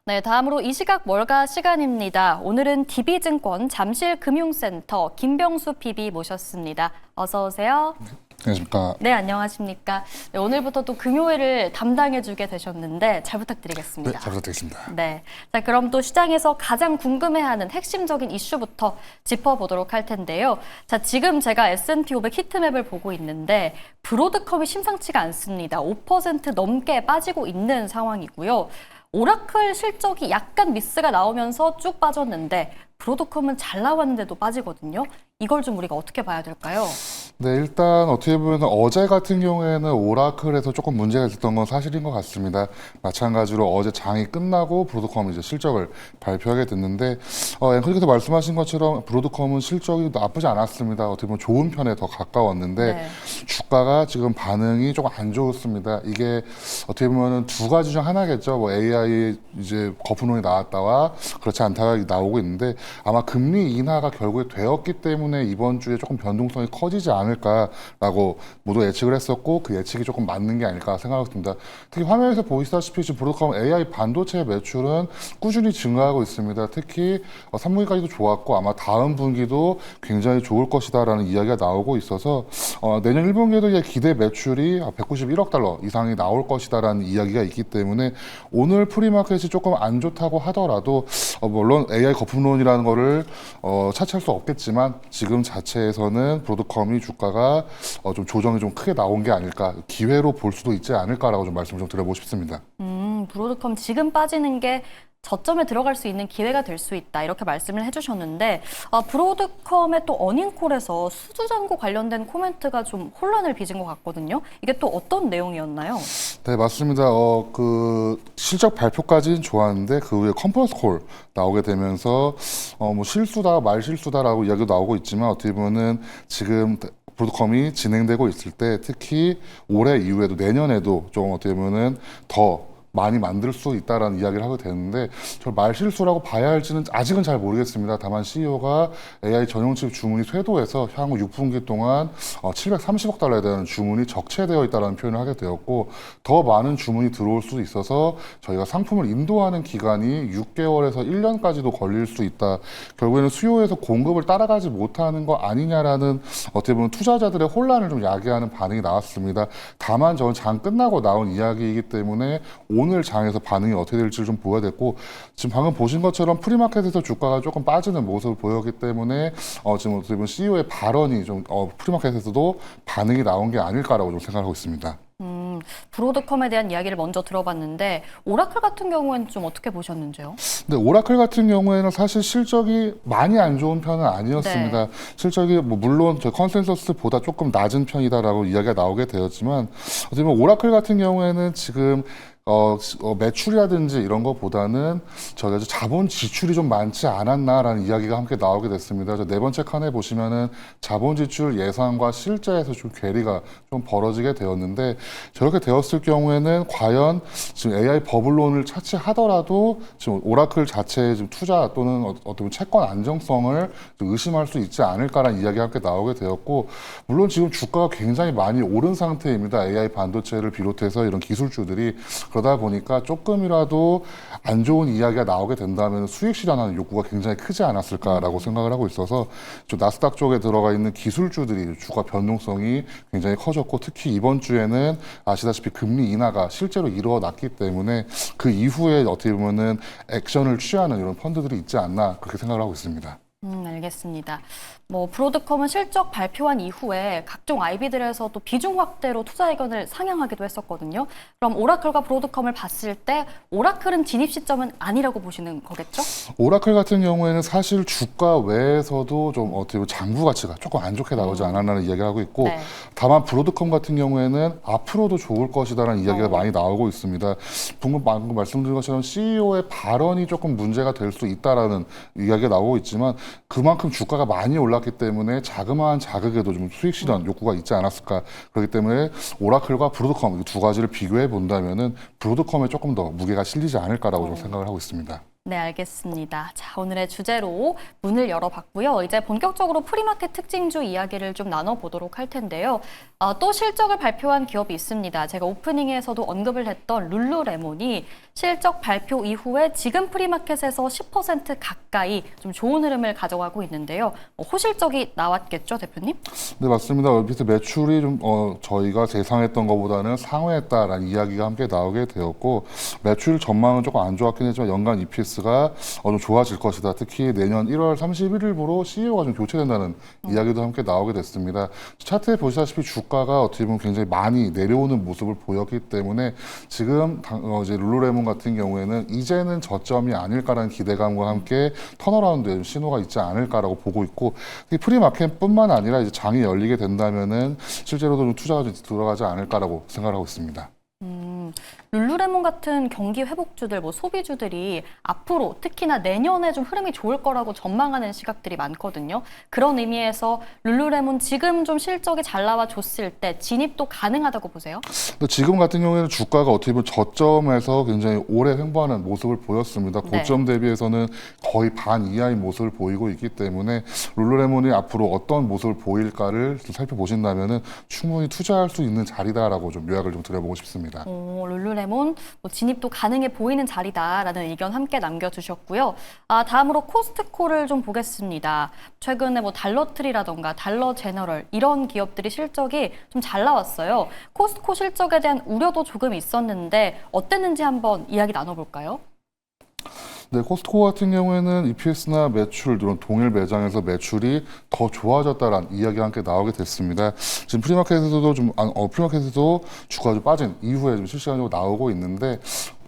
네, 다음으로 이 시각 뭘가 시간입니다. 오늘은 DB증권 잠실금융센터 김병수 PB 모셨습니다. 어서 오세요. 안녕하십니까. 네, 안녕하십니까. 네, 오늘부터 또 금요일을 담당해주게 되셨는데 잘 부탁드리겠습니다. 네, 잘 부탁드리겠습니다. 네, 자 그럼 또 시장에서 가장 궁금해하는 핵심적인 이슈부터 짚어보도록 할 텐데요. 자, 지금 제가 S&P 500 히트맵을 보고 있는데 브로드컴이 심상치가 않습니다. 5% 넘게 빠지고 있는 상황이고요. 오라클 실적이 약간 미스가 나오면서 쭉 빠졌는데 브로드컴은 잘 나왔는데도 빠지거든요. 이걸 좀 우리가 어떻게 봐야 될까요? 네, 일단 어떻게 보면 어제 같은 경우에는 오라클에서 조금 문제가 있었던 건 사실인 것 같습니다. 마찬가지로 어제 장이 끝나고 브로드컴이 이제 실적을 발표하게 됐는데, 앵커님께서 말씀하신 것처럼 브로드컴은 실적이 나쁘지 않았습니다. 어떻게 보면 좋은 편에 더 가까웠는데, 네. 주가가 지금 반응이 조금 안 좋습니다. 이게 어떻게 보면 두 가지 중 하나겠죠. 뭐 AI 이제 거품론이 나왔다와 그렇지 않다가 나오고 있는데, 아마 금리 인하가 결국에 되었기 때문에 이번 주에 조금 변동성이 커지지 않을까라고 모두 예측을 했었고, 그 예측이 조금 맞는 게 아닐까 생각합니다. 특히 화면에서 보시다시피 지금 브로드컴 AI 반도체 매출은 꾸준히 증가하고 있습니다. 특히 3분기까지도 좋았고 아마 다음 분기도 굉장히 좋을 것이다라는 이야기가 나오고 있어서 내년 1분기에도 이제 기대 매출이 191억 달러 이상이 나올 것이다라는 이야기가 있기 때문에 오늘 프리마켓이 조금 안 좋다고 하더라도 물론 AI 거품론이라는 거를 차치할 수 없겠지만 지금 자체에서는 브로드컴이 주가가 좀 조정이 좀 크게 나온 게 아닐까, 기회로 볼 수도 있지 않을까라고 좀 말씀 좀 드려보고 싶습니다. 브로드컴 지금 빠지는 게 저점에 들어갈 수 있는 기회가 될 수 있다 이렇게 말씀을 해주셨는데 브로드컴의 또 어닝콜에서 수주잔고 관련된 코멘트가 좀 혼란을 빚은 것 같거든요. 이게 또 어떤 내용이었나요? 네, 맞습니다. 그 실적 발표까지는 좋았는데 그 후에 컨퍼런스 콜 나오게 되면서 뭐 실수다, 말 실수다라고 이야기도 나오고 있지만 어떻게 보면은 지금 브로드컴이 진행되고 있을 때 특히 올해 이후에도 내년에도 좀 어떻게 보면은 더 많이 만들 수 있다라는 이야기를 하게 되는데 저 말실수라고 봐야 할지는 아직은 잘 모르겠습니다. 다만 CEO가 AI 전용칩 주문이 쇄도해서 향후 6분기 동안 730억 달러에 대한 주문이 적체되어 있다는 표현을 하게 되었고 더 많은 주문이 들어올 수 있어서 저희가 상품을 인도하는 기간이 6개월에서 1년까지도 걸릴 수 있다. 결국에는 수요에서 공급을 따라가지 못하는 거 아니냐라는 어떻게 보면 투자자들의 혼란을 좀 야기하는 반응이 나왔습니다. 다만 저는 장 끝나고 나온 이야기이기 때문에 오늘 장에서 반응이 어떻게 될지 좀 보여야 됐고 지금 방금 보신 것처럼 프리마켓에서 주가가 조금 빠지는 모습을 보였기 때문에 지금 어떻게 보면 CEO의 발언이 좀 프리마켓에서도 반응이 나온 게 아닐까라고 좀 생각하고 있습니다. 브로드컴에 대한 이야기를 먼저 들어봤는데 오라클 같은 경우에는 좀 어떻게 보셨는지요? 근데 오라클 같은 경우에는 사실 실적이 많이 안 좋은 편은 아니었습니다. 네. 실적이 뭐 물론 저 컨센서스보다 조금 낮은 편이다라고 이야기가 나오게 되었지만 어떻게 보면 오라클 같은 경우에는 지금 매출이라든지 이런 것보다는 저희가 자본 지출이 좀 많지 않았나라는 이야기가 함께 나오게 됐습니다. 네 번째 칸에 보시면은 자본 지출 예상과 실제에서 좀 괴리가 좀 벌어지게 되었는데 저렇게 되었을 경우에는 과연 지금 AI 버블론을 차치하더라도 지금 오라클 자체의 지금 투자 또는 어떤 채권 안정성을 좀 의심할 수 있지 않을까라는 이야기가 함께 나오게 되었고 물론 지금 주가가 굉장히 많이 오른 상태입니다. AI 반도체를 비롯해서 이런 기술주들이 그러다 보니까 조금이라도 안 좋은 이야기가 나오게 된다면 수익 실현하는 욕구가 굉장히 크지 않았을까라고 생각을 하고 있어서 좀 나스닥 쪽에 들어가 있는 기술주들이 주가 변동성이 굉장히 커졌고 특히 이번 주에는 아시다시피 금리 인하가 실제로 일어났기 때문에 그 이후에 어떻게 보면은 액션을 취하는 이런 펀드들이 있지 않나 그렇게 생각을 하고 있습니다. 알겠습니다. 뭐 브로드컴은 실적 발표한 이후에 각종 IB들에서도 비중 확대로 투자 의견을 상향하기도 했었거든요. 그럼 오라클과 브로드컴을 봤을 때 오라클은 진입 시점은 아니라고 보시는 거겠죠? 오라클 같은 경우에는 사실 주가 외에서도 좀 어떻게 보면 장부 가치가 조금 안 좋게 나오지 않았나는 이야기를 하고 있고 네. 다만 브로드컴 같은 경우에는 앞으로도 좋을 것이다라는 이야기가 많이 나오고 있습니다. 방금 말씀드린 것처럼 CEO의 발언이 조금 문제가 될 수 있다라는 이야기가 나오고 있지만 그만큼 주가가 많이 올랐기 때문에 자그마한 자극에도 좀 수익 실현 욕구가 있지 않았을까. 그렇기 때문에 오라클과 브로드컴 이 두 가지를 비교해 본다면은 브로드컴에 조금 더 무게가 실리지 않을까라고 좀 생각을 하고 있습니다. 네, 알겠습니다. 자, 오늘의 주제로 문을 열어봤고요. 이제 본격적으로 프리마켓 특징주 이야기를 좀 나눠보도록 할 텐데요. 또 실적을 발표한 기업이 있습니다. 제가 오프닝에서도 언급을 했던 룰루레몬이 실적 발표 이후에 지금 프리마켓에서 10% 가까이 좀 좋은 흐름을 가져가고 있는데요. 호실적이 나왔겠죠, 대표님? 네, 맞습니다. 얼핏 매출이 좀 저희가 예상했던 것보다는 상회했다라는 이야기가 함께 나오게 되었고, 매출 전망은 조금 안 좋았긴 했지만 연간 EPS가 좀 좋아질 것이다. 특히 내년 1월 31일부로 CEO가 좀 교체된다는 이야기도 함께 나오게 됐습니다. 차트에 보시다시피 주가가 어떻게 보면 굉장히 많이 내려오는 모습을 보였기 때문에 지금 이제 룰루레몬 같은 경우에는 이제는 저점이 아닐까라는 기대감과 함께 턴어라운드의 신호가 있지 않을까라고 보고 있고, 특히 프리마켓뿐만 아니라 이제 장이 열리게 된다면은 실제로도 좀 투자가 좀 들어가지 않을까라고 생각하고 있습니다. 룰루레몬 같은 경기 회복주들, 소비주들이 앞으로 특히나 내년에 좀 흐름이 좋을 거라고 전망하는 시각들이 많거든요. 그런 의미에서 룰루레몬 지금 좀 실적이 잘 나와 줬을 때 진입도 가능하다고 보세요? 근데 지금 같은 경우에는 주가가 어떻게 보면 저점에서 굉장히 오래 횡보하는 모습을 보였습니다. 네. 고점 대비해서는 거의 반 이하인 모습을 보이고 있기 때문에 룰루레몬이 앞으로 어떤 모습을 보일까를 좀 살펴보신다면은 충분히 투자할 수 있는 자리다라고 좀 요약을 좀 드려보고 싶습니다. 룰루레몬 진입도 가능해 보이는 자리다라는 의견 함께 남겨주셨고요. 다음으로 코스트코를 좀 보겠습니다. 최근에 달러트리라던가 달러 제너럴 이런 기업들이 실적이 좀 잘 나왔어요. 코스트코 실적에 대한 우려도 조금 있었는데 어땠는지 한번 이야기 나눠볼까요? 네, 코스트코 같은 경우에는 EPS나 매출, 이런 동일 매장에서 매출이 더 좋아졌다라는 이야기가 함께 나오게 됐습니다. 지금 프리마켓에서도 프리마켓에도 주가가 좀 빠진 이후에 좀 실시간적으로 나오고 있는데,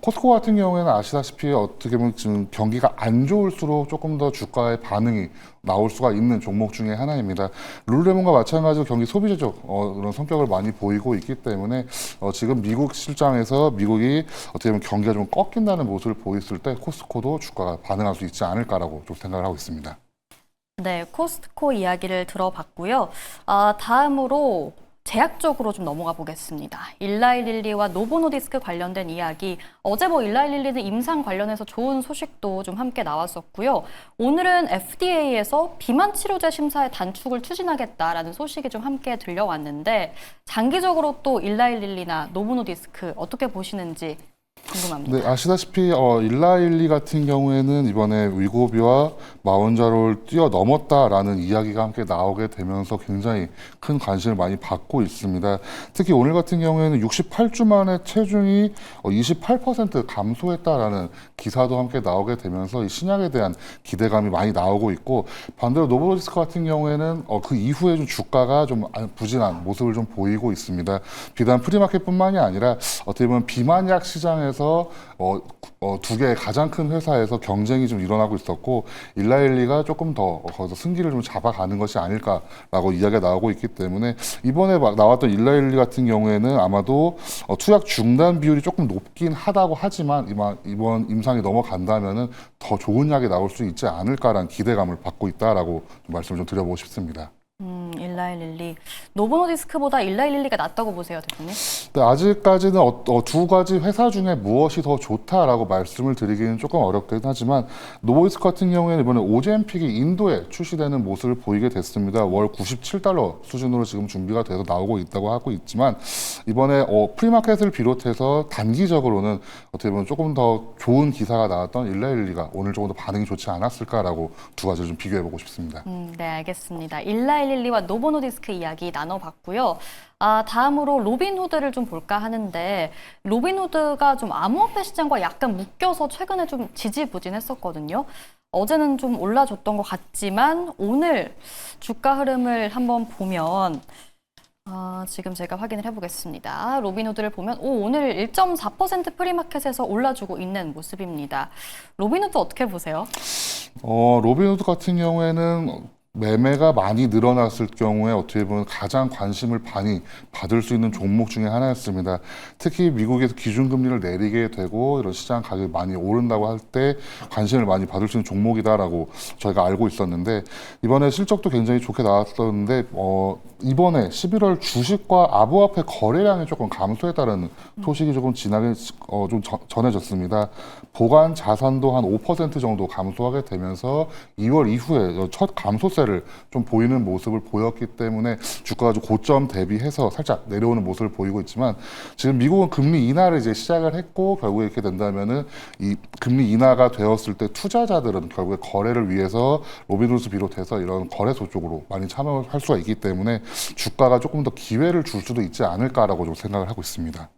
코스트코 같은 경우에는 아시다시피 어떻게 보면 지금 경기가 안 좋을수록 조금 더 주가의 반응이 나올 수가 있는 종목 중에 하나입니다. 룰루레몬과 마찬가지로 경기 소비재적 그런 성격을 많이 보이고 있기 때문에 지금 미국 실장에서 미국이 어떻게 보면 경기가 좀 꺾인다는 모습을 보였을 때 코스트코도 주가가 반응할 수 있지 않을까라고 좀 생각을 하고 있습니다. 네, 코스트코 이야기를 들어봤고요. 다음으로 제약적으로 좀 넘어가 보겠습니다. 일라이릴리와 노보노디스크 관련된 이야기. 어제 일라이릴리는 임상 관련해서 좋은 소식도 좀 함께 나왔었고요. 오늘은 FDA에서 비만 치료제 심사의 단축을 추진하겠다라는 소식이 좀 함께 들려왔는데, 장기적으로 또 일라이릴리나 노보노디스크 어떻게 보시는지 궁금합니다. 네, 아시다시피 일라일리 같은 경우에는 이번에 위고비와 마운자로를 뛰어넘었다라는 이야기가 함께 나오게 되면서 굉장히 큰 관심을 많이 받고 있습니다. 특히 오늘 같은 경우에는 68주 만에 체중이 28% 감소했다라는 기사도 함께 나오게 되면서 이 신약에 대한 기대감이 많이 나오고 있고, 반대로 노보노디스크 같은 경우에는 그 이후에 좀 주가가 좀 부진한 모습을 좀 보이고 있습니다. 비단 프리마켓뿐만이 아니라 어떻게 보면 비만약 시장에서 두 개의 가장 큰 회사에서 경쟁이 좀 일어나고 있었고, 일라일리가 조금 더 거기서 승기를 좀 잡아가는 것이 아닐까라고 이야기가 나오고 있기 때문에 이번에 나왔던 일라일리 같은 경우에는 아마도 투약 중단 비율이 조금 높긴 하다고 하지만 이번 임상이 넘어간다면은 더 좋은 약이 나올 수 있지 않을까라는 기대감을 받고 있다라고 말씀을 좀 드려보고 싶습니다. 일라이릴리. 노보노디스크보다 일라이릴리가 낫다고 보세요, 대표님? 네, 아직까지는 두 가지 회사 중에 무엇이 더 좋다라고 말씀을 드리기는 조금 어렵긴 하지만, 노보디스크 같은 경우에는 이번에 오젬픽이 인도에 출시되는 모습을 보이게 됐습니다. 월 97달러 수준으로 지금 준비가 돼서 나오고 있다고 하고 있지만, 이번에 프리마켓을 비롯해서 단기적으로는 어떻게 보면 조금 더 좋은 기사가 나왔던 일라일리가 오늘 조금 더 반응이 좋지 않았을까라고 두 가지를 좀 비교해보고 싶습니다. 네, 알겠습니다. 일라일릴리와 노보노디스크 이야기 나눠봤고요. 다음으로 로빈후드를 좀 볼까 하는데, 로빈후드가 좀 암호화폐 시장과 약간 묶여서 최근에 좀 지지부진했었거든요. 어제는 좀 올라줬던 것 같지만 오늘 주가 흐름을 한번 보면 지금 제가 확인을 해보겠습니다. 로빈후드를 보면 오늘 1.4% 프리마켓에서 올라주고 있는 모습입니다. 로빈후드 어떻게 보세요? 로빈후드 같은 경우에는 매매가 많이 늘어났을 경우에 어떻게 보면 가장 관심을 많이 받을 수 있는 종목 중에 하나였습니다. 특히 미국에서 기준금리를 내리게 되고 이런 시장 가격이 많이 오른다고 할 때 관심을 많이 받을 수 있는 종목이다라고 저희가 알고 있었는데 이번에 실적도 굉장히 좋게 나왔었는데 이번에 11월 주식과 아부화폐 거래량이 조금 감소했다는 소식이 조금 지나게 전해졌습니다. 보관 자산도 한 5% 정도 감소하게 되면서 2월 이후에 첫 감소세를 좀 보이는 모습을 보였기 때문에 주가가 좀 고점 대비해서 살짝 내려오는 모습을 보이고 있지만 지금 미국은 금리 인하를 이제 시작을 했고 결국에 이렇게 된다면은 이 금리 인하가 되었을 때 투자자들은 결국에 거래를 위해서 로빈후드 비롯해서 이런 거래소 쪽으로 많이 참여할 수가 있기 때문에 주가가 조금 더 기회를 줄 수도 있지 않을까라고 좀 생각을 하고 있습니다.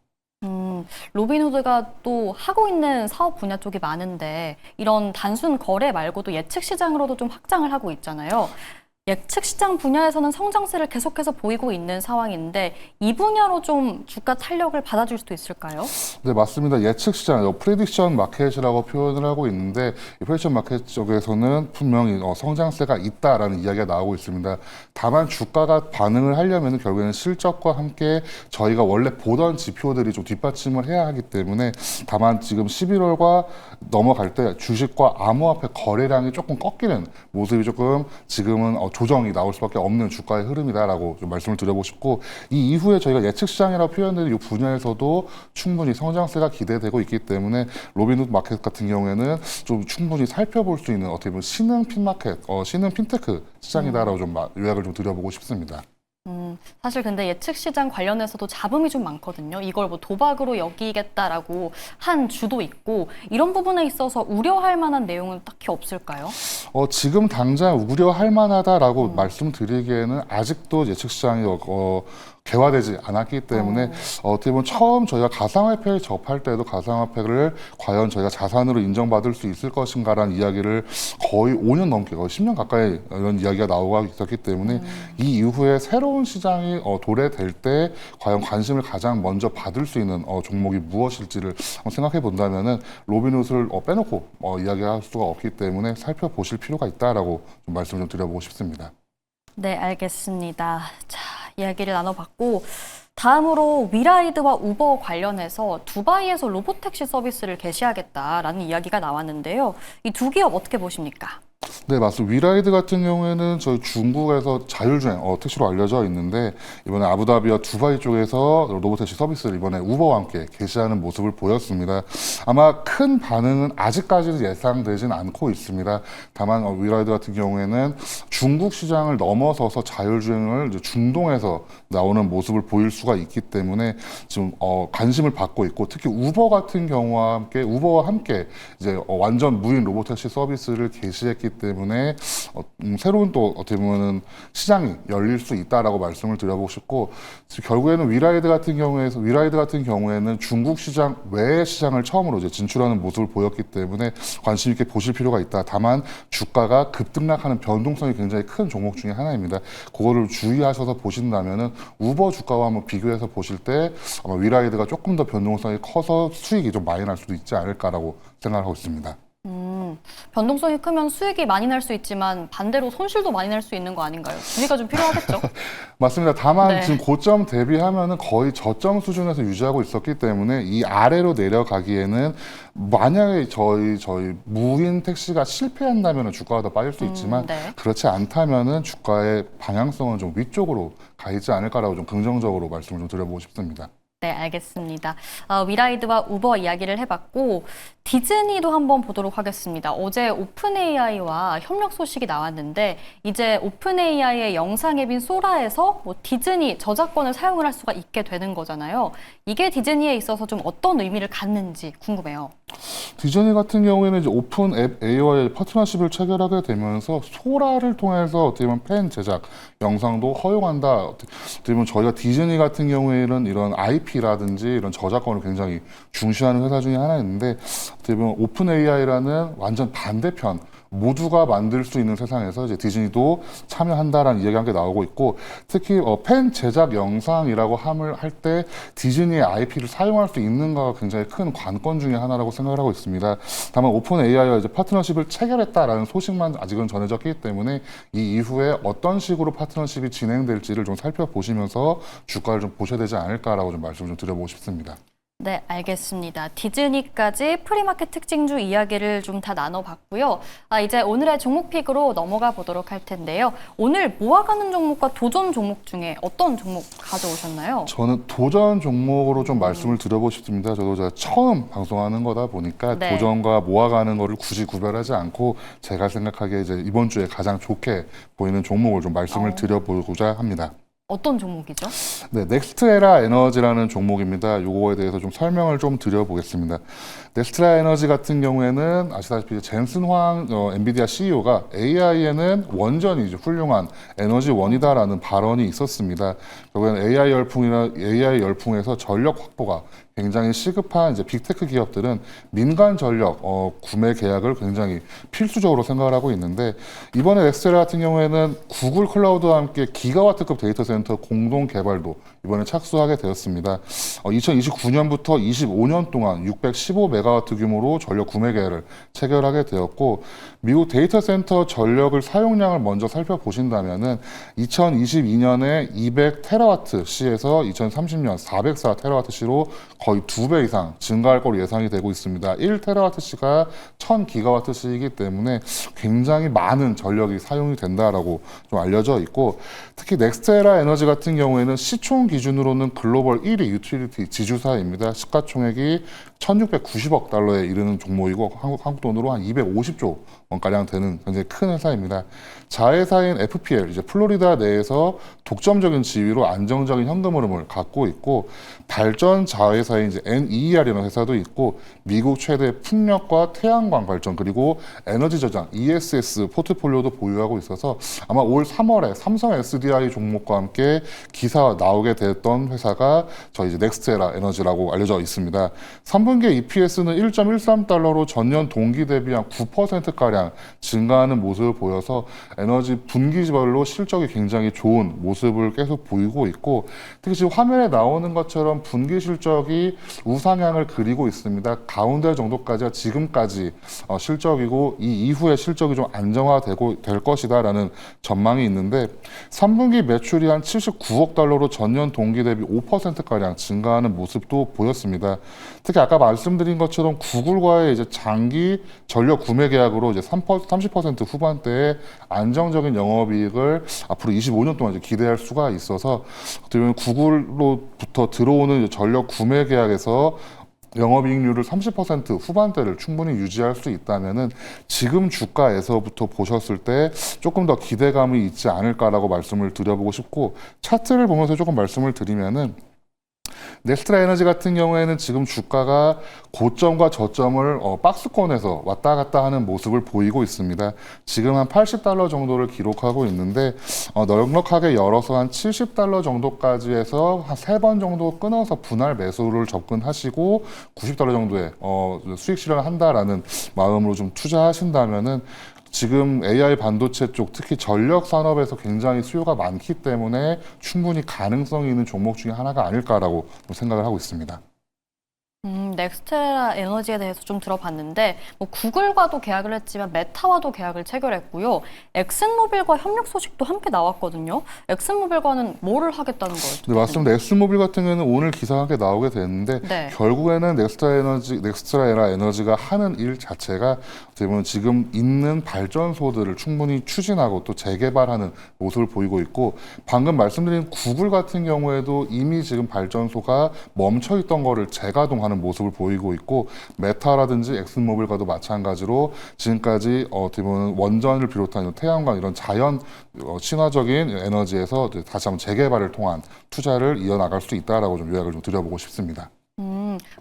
로빈후드가 또 하고 있는 사업 분야 쪽이 많은데 이런 단순 거래 말고도 예측 시장으로도 좀 확장을 하고 있잖아요. 예측 시장 분야에서는 성장세를 계속해서 보이고 있는 상황인데 이 분야로 좀 주가 탄력을 받아줄 수도 있을까요? 네, 맞습니다. 예측 시장, 프레딕션 마켓이라고 표현을 하고 있는데 이 프레딕션 마켓 쪽에서는 분명히 성장세가 있다라는 이야기가 나오고 있습니다. 다만 주가가 반응을 하려면 결국에는 실적과 함께 저희가 원래 보던 지표들이 좀 뒷받침을 해야 하기 때문에 다만 지금 11월과 넘어갈 때 주식과 암호화폐 거래량이 조금 꺾이는 모습이 조금 지금은 조정이 나올 수밖에 없는 주가의 흐름이다라고 좀 말씀을 드려보고 싶고 이 이후에 저희가 예측 시장이라고 표현드린 이 분야에서도 충분히 성장세가 기대되고 있기 때문에 로빈후드 마켓 같은 경우에는 좀 충분히 살펴볼 수 있는 어떻게 보면 신흥 핀마켓, 신흥 핀테크 시장이다라고 좀 요약을 좀 드려보고 싶습니다. 사실 근데 예측 시장 관련해서도 잡음이 좀 많거든요. 이걸 뭐 도박으로 여기겠다라고 한 주도 있고 이런 부분에 있어서 우려할 만한 내용은 딱히 없을까요? 지금 당장 우려할 만하다라고 말씀드리기에는 아직도 예측 시장이 개화되지 않았기 때문에 어떻게 보면 처음 저희가 가상화폐에 접할 때도 가상화폐를 과연 저희가 자산으로 인정받을 수 있을 것인가라는 이야기를 거의 5년 넘게, 거의 10년 가까이 이런 이야기가 나오고 있었기 때문에 이 이후에 새로운 시장이 도래될 때 과연 관심을 가장 먼저 받을 수 있는 종목이 무엇일지를 한번 생각해 본다면은 로빈후드를 빼놓고 이야기할 수가 없기 때문에 살펴보실 필요가 있다라고 좀 말씀을 좀 드려보고 싶습니다. 네, 알겠습니다. 자, 이야기를 나눠봤고 다음으로 위라이드와 우버 관련해서 두바이에서 로보택시 서비스를 개시하겠다라는 이야기가 나왔는데요. 이 두 기업 어떻게 보십니까? 네, 맞습니다. 위라이드 같은 경우에는 저희 중국에서 자율주행 택시로 알려져 있는데 이번에 아부다비와 두바이 쪽에서 로보택시 서비스를 이번에 우버와 함께 개시하는 모습을 보였습니다. 아마 큰 반응은 아직까지는 예상되진 않고 있습니다. 다만 위라이드 같은 경우에는 중국 시장을 넘어서서 자율주행을 이제 중동에서 나오는 모습을 보일 수가 있기 때문에 지금 관심을 받고 있고 특히 우버와 함께 이제 완전 무인 로보택시 서비스를 개시했기 때문에 새로운 또 어떻게 보면은 시장이 열릴 수 있다라고 말씀을 드려보고 싶고 결국에는 위라이드 같은 경우에는 중국 시장 외의 시장을 처음으로 이제 진출하는 모습을 보였기 때문에 관심 있게 보실 필요가 있다. 다만 주가가 급등락하는 변동성이 굉장히 큰 종목 중에 하나입니다. 그거를 주의하셔서 보신다면은 우버 주가와 한번 비교해서 보실 때 아마 위라이드가 조금 더 변동성이 커서 수익이 좀 많이 날 수도 있지 않을까라고 생각하고 있습니다. 변동성이 크면 수익이 많이 날 수 있지만 반대로 손실도 많이 날 수 있는 거 아닌가요? 주의가 좀 필요하겠죠? 맞습니다. 다만 네. 지금 고점 대비하면은 거의 저점 수준에서 유지하고 있었기 때문에 이 아래로 내려가기에는 만약에 저희 무인 택시가 실패한다면 주가가 더 빠질 수 있지만 네. 그렇지 않다면은 주가의 방향성은 좀 위쪽으로 가 있지 않을까라고 좀 긍정적으로 말씀을 좀 드려보고 싶습니다. 네, 알겠습니다. 위라이드와 우버 이야기를 해봤고 디즈니도 한번 보도록 하겠습니다. 어제 오픈 AI와 협력 소식이 나왔는데 이제 오픈 AI의 영상 앱인 소라에서 디즈니 저작권을 사용을 할 수가 있게 되는 거잖아요. 이게 디즈니에 있어서 좀 어떤 의미를 갖는지 궁금해요. 디즈니 같은 경우에는 이제 오픈 앱 AI와의 파트너십을 체결하게 되면서 소라를 통해서 어떻게 보면 팬 제작 영상도 허용한다. 어떻게 보면 저희가 디즈니 같은 경우에는 이런 IP라든지 이런 저작권을 굉장히 중시하는 회사 중에 하나였는데 어떻게 어떻게 보면 오픈 AI라는 완전 반대편 모두가 만들 수 있는 세상에서 이제 디즈니도 참여한다라는 이야기가 함께 나오고 있고 특히 팬 제작 영상이라고 함을 할 때 디즈니의 IP를 사용할 수 있는가가 굉장히 큰 관건 중에 하나라고 생각을 하고 있습니다. 다만 오픈 AI와 이제 파트너십을 체결했다라는 소식만 아직은 전해졌기 때문에 이 이후에 어떤 식으로 파트너십이 진행될지를 좀 살펴보시면서 주가를 좀 보셔야 되지 않을까라고 좀 말씀을 좀 드려보고 싶습니다. 네, 알겠습니다. 디즈니까지 프리마켓 특징주 이야기를 좀 다 나눠봤고요. 이제 오늘의 종목픽으로 넘어가 보도록 할 텐데요. 오늘 모아가는 종목과 도전 종목 중에 어떤 종목 가져오셨나요? 저는 도전 종목으로 좀 말씀을 드려보고 싶습니다. 저도 제가 처음 방송하는 거다 보니까 네. 도전과 모아가는 거를 굳이 구별하지 않고 제가 생각하기에 이제 이번 주에 가장 좋게 보이는 종목을 좀 말씀을 드려보고자 합니다. 어떤 종목이죠? 네, 넥스트에라 에너지라는 종목입니다. 요거에 대해서 좀 설명을 좀 드려보겠습니다. 넥스트에라 에너지 같은 경우에는 아시다시피 젠슨 황 엔비디아 CEO가 AI에는 원전이 이제 훌륭한 에너지원이다라는 발언이 있었습니다. 결국에는 AI 열풍에서 전력 확보가 굉장히 시급한 이제 빅테크 기업들은 민간 전력 구매 계약을 굉장히 필수적으로 생각을 하고 있는데 이번에 넥스트에라 같은 경우에는 구글 클라우드와 함께 기가와트급 데이터 센터 공동 개발도 이번에 착수하게 되었습니다. 2029년부터 25년 동안 615메가와트 규모로 전력 구매 계약을 체결하게 되었고 미국 데이터 센터 전력을 사용량을 먼저 살펴보신다면은 2022년에 200테라와트-시에서 2030년 404테라와트-시로 거의 2배 이상 증가할 걸로 예상이 되고 있습니다. 1테라와트-시가 1000기가와트-시이기 때문에 굉장히 많은 전력이 사용이 된다라고 좀 알려져 있고 특히 넥스트에라 에너지 같은 경우에는 시총 기준으로는 글로벌 1위 유틸리티 지주사입니다. 시가총액이 1690억 달러에 이르는 종목이고 한국 돈으로 한 250조 원가량 되는 굉장히 큰 회사입니다. 자회사인 FPL, 이제 플로리다 내에서 독점적인 지위로 안정적인 현금 흐름을 갖고 있고 발전 자회사인 이제 NER이라는 회사도 있고 미국 최대 풍력과 태양광 발전 그리고 에너지 저장 ESS 포트폴리오도 보유하고 있어서 아마 올 3월에 삼성 SDI 종목과 함께 기사 나오게 됐던 회사가 저희 이제 넥스트에라 에너지라고 알려져 있습니다. 3분기 EPS는 1.13달러로 전년 동기 대비 한 9%가량 증가하는 모습을 보여서 에너지 분기별로 실적이 굉장히 좋은 모습을 계속 보이고 있고 특히 지금 화면에 나오는 것처럼 분기 실적이 우상향을 그리고 있습니다. 가운데 정도까지가 지금까지 실적이고 이 이후에 실적이 좀 안정화되고 될 것이다라는 전망이 있는데 3분기 매출이 한 79억 달러로 전년 동기 대비 5%가량 증가하는 모습도 보였습니다. 특히 아까 말씀드린 것처럼 구글과의 이제 장기 전력 구매 계약으로 이제 30% 후반대에 안정적인 영업이익을 앞으로 25년 동안 이제 기대할 수가 있어서 어떻게 보면 구글로부터 들어오는 전력 구매 계약에서 영업이익률을 30% 후반대를 충분히 유지할 수 있다면은 지금 주가에서부터 보셨을 때 조금 더 기대감이 있지 않을까라고 말씀을 드려보고 싶고 차트를 보면서 조금 말씀을 드리면은 넥스트라 에너지 같은 경우에는 지금 주가가 고점과 저점을 박스권에서 왔다 갔다 하는 모습을 보이고 있습니다. 지금 한 80달러 정도를 기록하고 있는데 넉넉하게 열어서 한 70달러 정도까지 해서 한 3번 정도 끊어서 분할 매수를 접근하시고 90달러 정도의 수익 실현을 한다라는 마음으로 좀 투자하신다면은 지금 AI 반도체 쪽 특히 전력 산업에서 굉장히 수요가 많기 때문에 충분히 가능성이 있는 종목 중에 하나가 아닐까라고 생각을 하고 있습니다. 넥스트에라 에너지에 대해서 좀 들어봤는데 뭐 구글과도 계약을 했지만 메타와도 계약을 체결했고요. 엑슨모빌과 협력 소식도 함께 나왔거든요. 엑슨모빌과는 뭐를 하겠다는 거예요? 네, 맞습니다. 엑슨모빌 같은 경우는 오늘 기사가 함께 나오게 됐는데 네. 결국에는 넥스트에라 에너지가 하는 일 자체가 어떻게 보면 지금 있는 발전소들을 충분히 추진하고 또 재개발하는 모습을 보이고 있고 방금 말씀드린 구글 같은 경우에도 이미 지금 발전소가 멈춰 있던 거를 재가동하는 모습을 보이고 있고 메타라든지 엑슨모빌과도 마찬가지로 지금까지 어떻게 보면 원전을 비롯한 태양광 이런 자연 친화적인 에너지에서 다시 한번 재개발을 통한 투자를 이어나갈 수 있다라고 좀 요약을 좀 드려보고 싶습니다.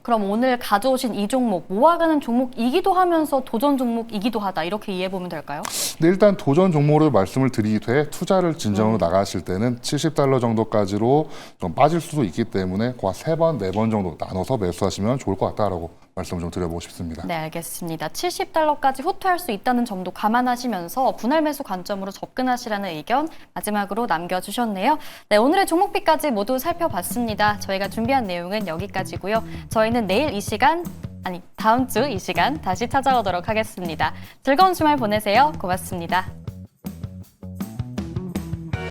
그럼 오늘 가져오신 이 종목, 모아가는 종목이기도 하면서 도전 종목이기도 하다 이렇게 이해해보면 될까요? 네, 일단 도전 종목으로 말씀을 드리되 투자를 진정으로 나가실 때는 70달러 정도까지로 좀 빠질 수도 있기 때문에 그 3번, 4번 정도 나눠서 매수하시면 좋을 것 같다라고 말씀을 좀 드려보고 싶습니다. 네, 알겠습니다. 70달러까지 후퇴할 수 있다는 점도 감안하시면서 분할 매수 관점으로 접근하시라는 의견 마지막으로 남겨주셨네요. 네, 오늘의 종목비까지 모두 살펴봤습니다. 저희가 준비한 내용은 여기까지고요. 저희는 내일 이 시간, 다음 주 이 시간 다시 찾아오도록 하겠습니다. 즐거운 주말 보내세요. 고맙습니다.